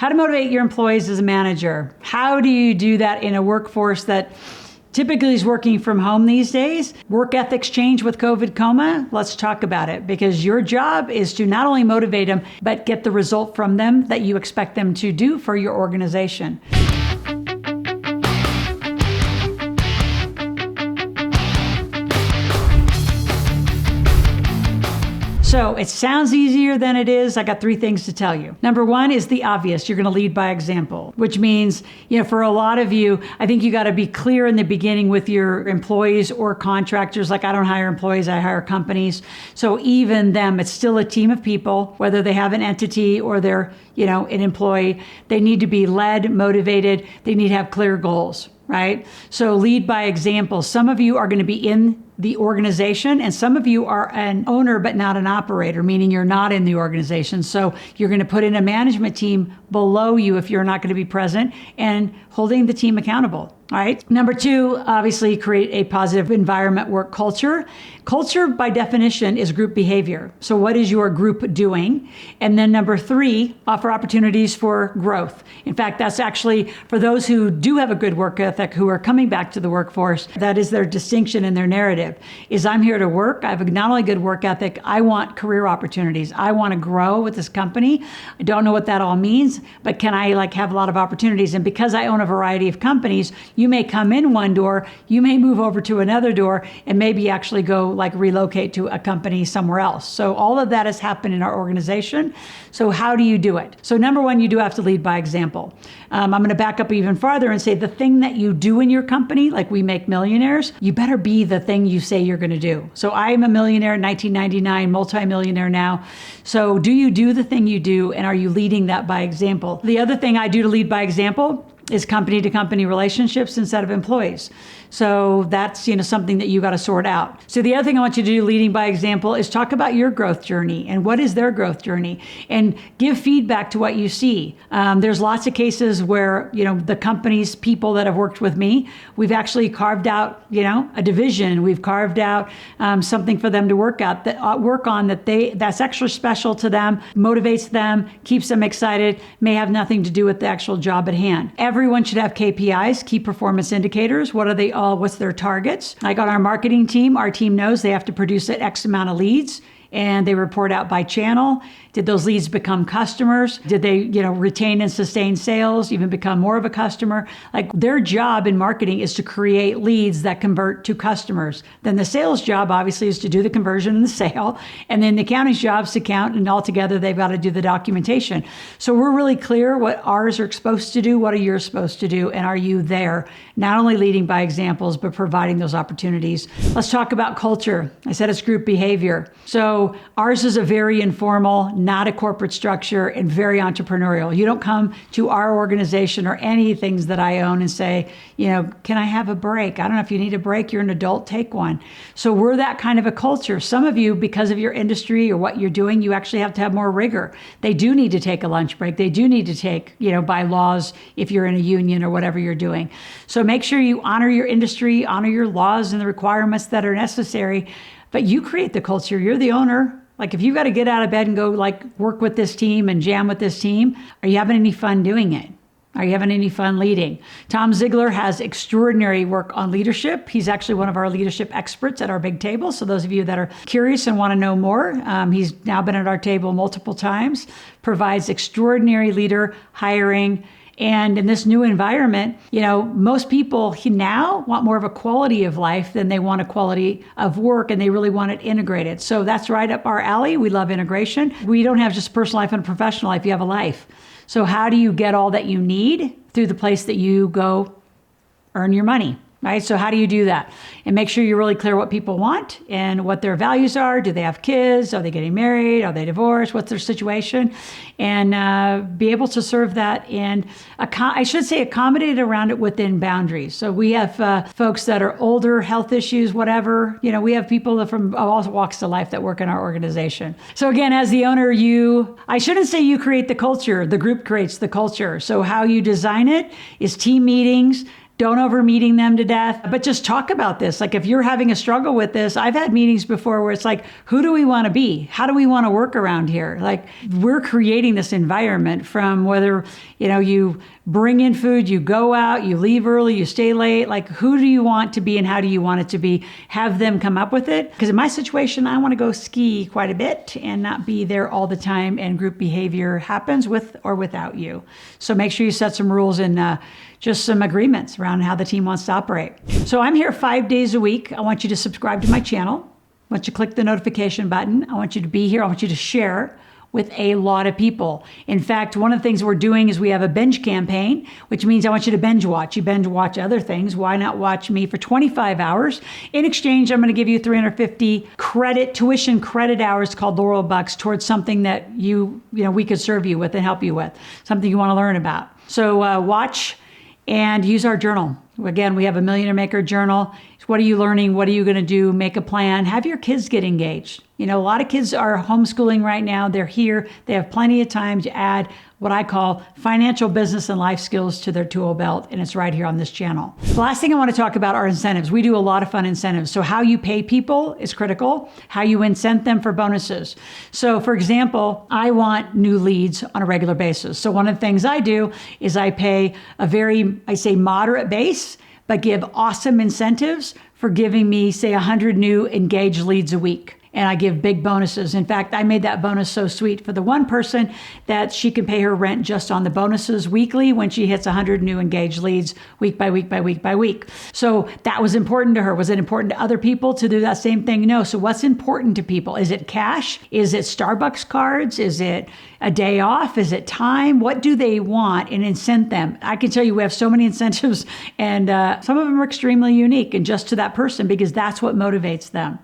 How to motivate your employees as a manager. How do you do that in a workforce that typically is working from home these days? Work ethics change with COVID coma? Let's talk about it, because your job is to not only motivate them, but get the result from them that you expect them to do for your organization. So it sounds easier than it is. I got 3 things to tell you. Number 1 is the obvious. You're going to lead by example, which means, for a lot of you, I think you got to be clear in the beginning with your employees or contractors. Like, I don't hire employees, I hire companies. So even them, it's still a team of people, whether they have an entity or they're, an employee. They need to be led, motivated. They need to have clear goals, right? So lead by example. Some of you are going to be in the organization, and some of you are an owner but not an operator, meaning you're not in the organization. So you're going to put in a management team below you if you're not going to be present, and holding the team accountable. All right. Number 2, obviously create a positive environment, work culture. Culture by definition is group behavior. So what is your group doing? And then number 3, offer opportunities for growth. In fact, that's actually for those who do have a good work ethic, who are coming back to the workforce, that is their distinction in their narrative, is I'm here to work. I have not only good work ethic, I want career opportunities. I want to grow with this company. I don't know what that all means, but can I have a lot of opportunities? And because I own a variety of companies, you may come in one door, you may move over to another door, and maybe actually go relocate to a company somewhere else. So all of that has happened in our organization. So how do you do it? So number 1, you do have to lead by example. I'm going to back up even farther and say the thing that you do in your company, like We Make Millionaires, you better be the thing you say you're going to do. So I am a millionaire in 1999, multimillionaire now. So do you do the thing you do, and are you leading that by example? The other thing I do to lead by example is company to company relationships instead of employees. So that's, something that you got to sort out. So the other thing I want you to do, leading by example, is talk about your growth journey and what is their growth journey, and give feedback to what you see. There's lots of cases where, the company's people that have worked with me, we've actually carved out, a division. We've carved out something for them to work on that's extra special to them, motivates them, keeps them excited, may have nothing to do with the actual job at hand. Everyone should have KPIs, key performance indicators. What are they all? What's their targets? Like on our marketing team, our team knows they have to produce an X amount of leads, and they report out by channel. Did those leads become customers? Did they, retain and sustain sales, even become more of a customer? Their job in marketing is to create leads that convert to customers. Then the sales job obviously is to do the conversion and the sale. And then the accounting's job is to count, and altogether they've got to do the documentation. So we're really clear what ours are supposed to do, what are yours supposed to do, and are you there? Not only leading by examples, but providing those opportunities. Let's talk about culture. I said it's group behavior. So ours is a very informal, not a corporate structure, and very entrepreneurial. You don't come to our organization or any things that I own and say, can I have a break? I don't know if you need a break. You're an adult, take one. So we're that kind of a culture. Some of you, because of your industry or what you're doing, you actually have to have more rigor. They do need to take a lunch break. They do need to take, by laws, if you're in a union or whatever you're doing. So make sure you honor your industry, honor your laws and the requirements that are necessary, but you create the culture. You're the owner. If you've got to get out of bed and go work with this team and jam with this team, are you having any fun doing it? Are you having any fun leading? Tom Ziegler has extraordinary work on leadership. He's actually one of our leadership experts at our big table. So those of you that are curious and want to know more, he's now been at our table multiple times, provides extraordinary leader hiring. And in this new environment, most people now want more of a quality of life than they want a quality of work, and they really want it integrated. So that's right up our alley. We love integration. We don't have just personal life and professional life. You have a life. So how do you get all that you need? Through the place that you go earn your money. Right? So how do you do that? And make sure you're really clear what people want and what their values are. Do they have kids? Are they getting married? Are they divorced? What's their situation? And be able to serve that and accommodate around it within boundaries. So we have folks that are older, health issues, whatever. We have people from all walks of life that work in our organization. So again, as the owner, I shouldn't say you create the culture. The group creates the culture. So how you design it is team meetings, Don't over meeting them to death, but just talk about this. Like if you're having a struggle with this, I've had meetings before where it's like, who do we want to be? How do we want to work around here? Like we're creating this environment from whether, you bring in food, you go out, you leave early, you stay late. Like who do you want to be and how do you want it to be? Have them come up with it. Because in my situation, I want to go ski quite a bit and not be there all the time, and group behavior happens with or without you. So make sure you set some rules and just some agreements around how the team wants to operate. So I'm here 5 days a week. I want you to subscribe to my channel. I want you to click the notification button. I want you to be here. I want you to share with a lot of people. In fact, one of the things we're doing is we have a binge campaign, which means I want you to binge watch. You binge watch other things. Why not watch me for 25 hours? In exchange, I'm going to give you 350 tuition credit hours called Loral Bucks towards something that we could serve you with and help you with, something you want to learn about. So watch and use our journal. Again, we have a Millionaire Maker journal. What are you learning? What are you going to do? Make a plan. Have your kids get engaged. A lot of kids are homeschooling right now. They're here. They have plenty of time to add what I call financial, business, and life skills to their tool belt, and it's right here on this channel. The last thing I want to talk about are incentives. We do a lot of fun incentives. So how you pay people is critical. How you incent them for bonuses. So for example, I want new leads on a regular basis. So one of the things I do is I pay I say moderate base, but give awesome incentives for giving me, say, 100 new engaged leads a week. And I give big bonuses. In fact, I made that bonus so sweet for the one person that she can pay her rent just on the bonuses weekly when she hits 100 new engaged leads week by week by week by week. So that was important to her. Was it important to other people to do that same thing? No. So what's important to people? Is it cash? Is it Starbucks cards? Is it a day off? Is it time? What do they want? And incent them. I can tell you we have so many incentives, and some of them are extremely unique and just to that person because that's what motivates them.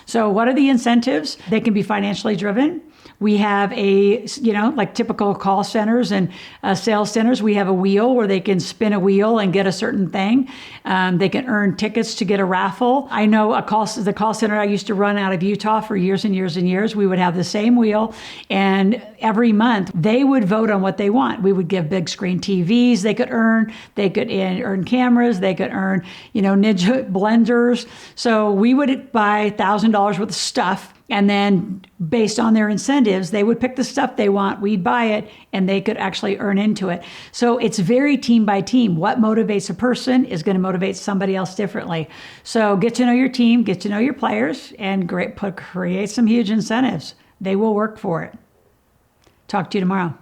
So what are the incentives? They can be financially driven. We have like typical call centers and sales centers, we have a wheel where they can spin a wheel and get a certain thing. They can earn tickets to get a raffle. I know the call center I used to run out of Utah for years and years and years, we would have the same wheel, and every month they would vote on what they want. We would give big screen TVs they could earn earn cameras, they could earn, Ninja blenders. So we would buy $1,000 worth of stuff, and then based on their incentives, they would pick the stuff they want, we'd buy it, and they could actually earn into it. So it's very team by team. What motivates a person is going to motivate somebody else differently. So get to know your team, get to know your players, and create some huge incentives. They will work for it. Talk to you tomorrow.